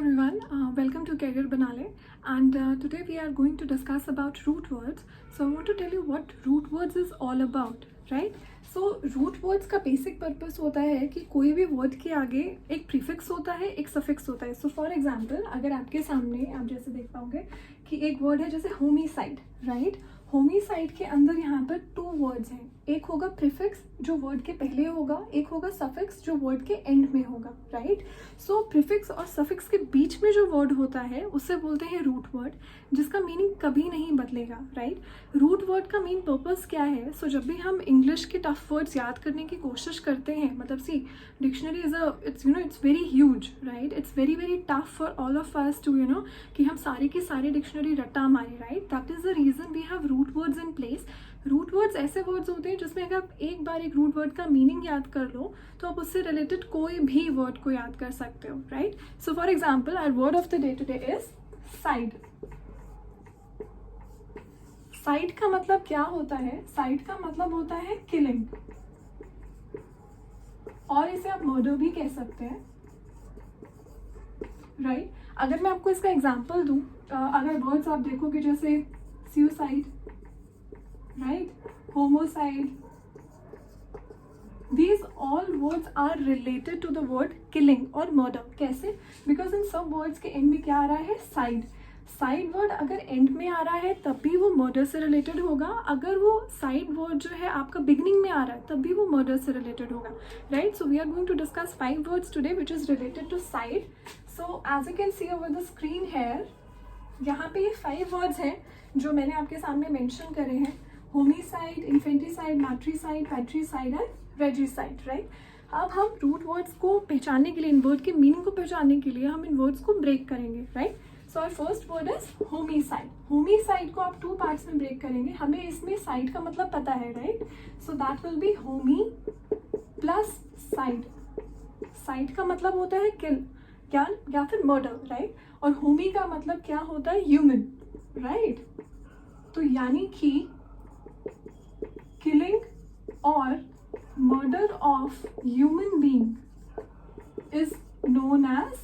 everyone, welcome to Career Banale, and today we are going to discuss about root words. So I want to tell you what root words is all about, right? So root words का basic purpose होता है कि कोई भी word के आगे एक prefix होता है, एक suffix होता है. So for example, अगर आपके सामने आप जैसे देख पाओगे कि एक word है जैसे homicide, right? होमिसाइड के अंदर यहाँ पर 2 वर्ड्स हैं. एक होगा प्रीफिक्स जो वर्ड के पहले होगा, एक होगा सफिक्स जो वर्ड के एंड में होगा, राइट? सो प्रीफिक्स और सफिक्स के बीच में जो वर्ड होता है उससे बोलते हैं रूट वर्ड, जिसका मीनिंग कभी नहीं बदलेगा, राइट? रूट वर्ड का मेन पर्पस क्या है? सो जब भी हम इंग्लिश के टफ वर्ड्स याद करने की कोशिश करते हैं, मतलब see dictionary is it's very huge, right? It's very very tough for all of us to कि हम सारी की सारी डिक्शनरी रट्टा मारे, right? That is the reason we have root words in place. Root words ऐसे वर्ड्स होते हैं जिसमें अगर आप एक बार एक रूट वर्ड का मीनिंग याद कर लो तो आप उससे रिलेटेड कोई भी वर्ड को याद कर सकते हो, right? So for example our word of the day today is side. Side का मतलब क्या होता है? साइड का मतलब होता है किलिंग, और इसे आप मर्डर भी कह सकते हैं, राइट? अगर मैं आपको इसका एग्जाम्पल दूं, अगर वर्ड्स आप देखोगे जैसे suicide, right, homicide, these all words are related to the word killing or murder. कैसे? Because in सब words के end में क्या आ रहा है? side. साइड वर्ड अगर एंड में आ रहा है तब भी वो मर्डर से रिलेटेड होगा, अगर वो साइड वर्ड जो है आपका बिगनिंग में आ रहा है तब भी वो मर्डर से रिलेटेड होगा, right? So we are going to discuss 5 words today which is related to side. So as you can see over the screen here, यहाँ पे ये 5 वर्ड्स हैं जो मैंने आपके सामने मेंशन करे हैं. Homicide, infanticide, matricide, patricide and regicide, right? अब हम रूट वर्ड्स को पहचानने के लिए, इन वर्ड के मीनिंग को पहचानने के लिए हम इन वर्ड्स को ब्रेक करेंगे, right? So our first word is homicide. Homicide को आप 2 पार्ट्स में ब्रेक करेंगे. हमें इसमें साइड का मतलब पता है, right? So that will be Homi plus side. Side का मतलब होता है किल, क्या या फिर मर्डर, राइट? और होमी का मतलब क्या होता है? Human, right? तो यानी कि killing or murder of human being is known as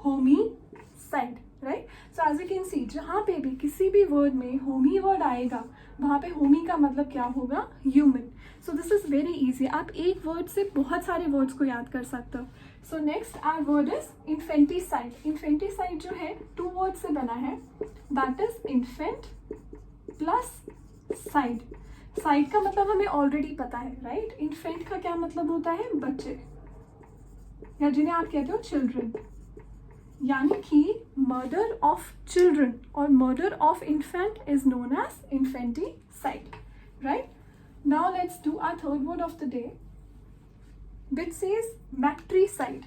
homicide, right? So as you can see, जहाँ पे भी किसी भी word में होमी वर्ड आएगा वहाँ पे होमी का मतलब क्या होगा? human. So this is very easy. आप एक वर्ड से बहुत सारे वर्ड्स को याद कर सकते हो. So next our word is infanticide. Infanticide जो है 2 वर्ड से बना है, that is infant plus side. Side का मतलब हमें ऑलरेडी पता है, राइट? इन्फेंट का क्या मतलब होता है? बच्चे, या जिन्हें आप कहते हो चिल्ड्रन. यानी कि मर्डर ऑफ चिल्ड्रन और murder of infant is known as infanticide, right? Now let's do our third word of the day which says matricide,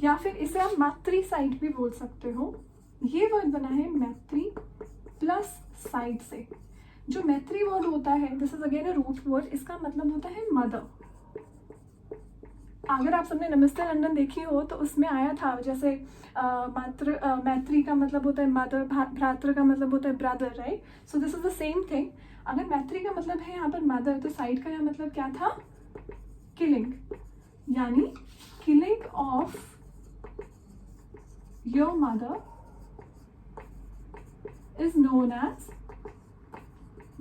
या फिर इसे आप मैट्रिसाइड भी बोल सकते हो. ये वर्ड बना है मैत्री प्लस साइड से. जो मैत्री वर्ड होता है, this is again a root word, इसका मतलब होता है मदर. अगर आप सबने नमस्ते लंदन देखी हो तो उसमें आया था जैसे मैत्री का मतलब होता है मदर, भ्रातृ का मतलब होता है brother, right? So this is the same thing. अगर मैत्री का मतलब है यहाँ पर मदर, तो साइड का यहाँ मतलब क्या था? किलिंग. यानी killing of your mother is known as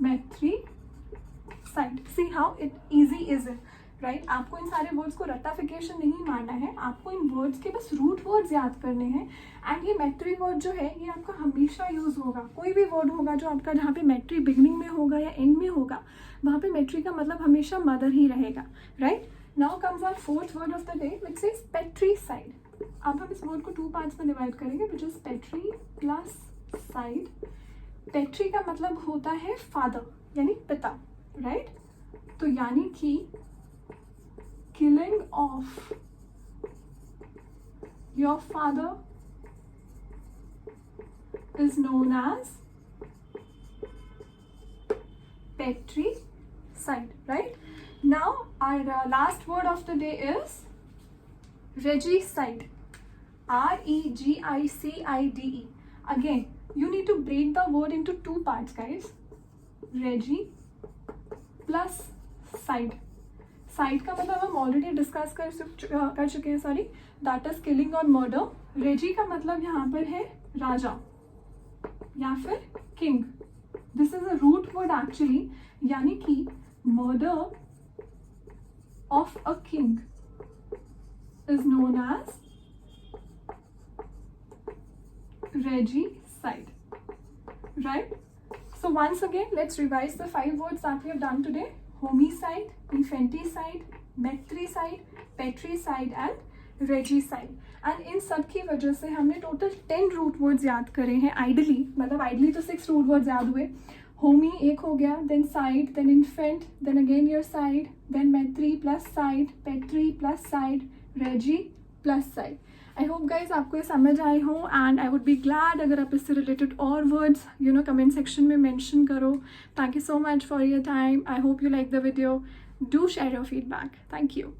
matricide. See how it easy is it, right? आपको इन सारे वर्ड्स को रट्टाफिकेशन नहीं मारना है, आपको इन वर्ड्स के बस रूट वर्ड्स याद करने हैं. एंड ये मैट्री वर्ड जो है ये आपका हमेशा यूज होगा. कोई भी वर्ड होगा जो आपका जहाँ पे मैट्री बिगनिंग में होगा या एंड में होगा वहाँ पे मैट्री का मतलब हमेशा मदर ही रहेगा, right? Now comes our fourth word of the day which is patricide. अब हम इस वर्ड को 2 पार्ट्स में डिवाइड करेंगे विच इज पैट्री प्लस साइड. पैट्री का मतलब होता है फादर यानी पिता, राइट? तो यानी कि killing of your father is known as patricide, right? Now our last word of the day is regicide. REGICIDE. Again, you need to break the word into 2 parts, guys. Regi plus side. Side का मतलब हम already discuss कर चुके हैं, sorry, that is killing और murder. Regi का मतलब यहाँ पर है राजा या फिर king. This is a root word actually, यानी कि murder of a king is known as regicide, right? So once again, let's revise the 5 words that we have done today: homicide, infanticide, matricide, patricide and regicide. And इन सब की वजह से हमने total 10 root words याद करे हैं ideally, मतलब ideally तो 6 रूट वर्ड्स याद हुए। होमी एक हो गया, then cide, then infant, then again your cide, then matri plus cide, patri plus cide, regi plus cide. I hope guys आपको ये समझ आए हो, and I would be glad अगर आप इससे रिलेटेड और वर्ड्स कमेंट सेक्शन में मेंशन करो। Thank you so much for your time. I hope you like the video. Do share your feedback. Thank you.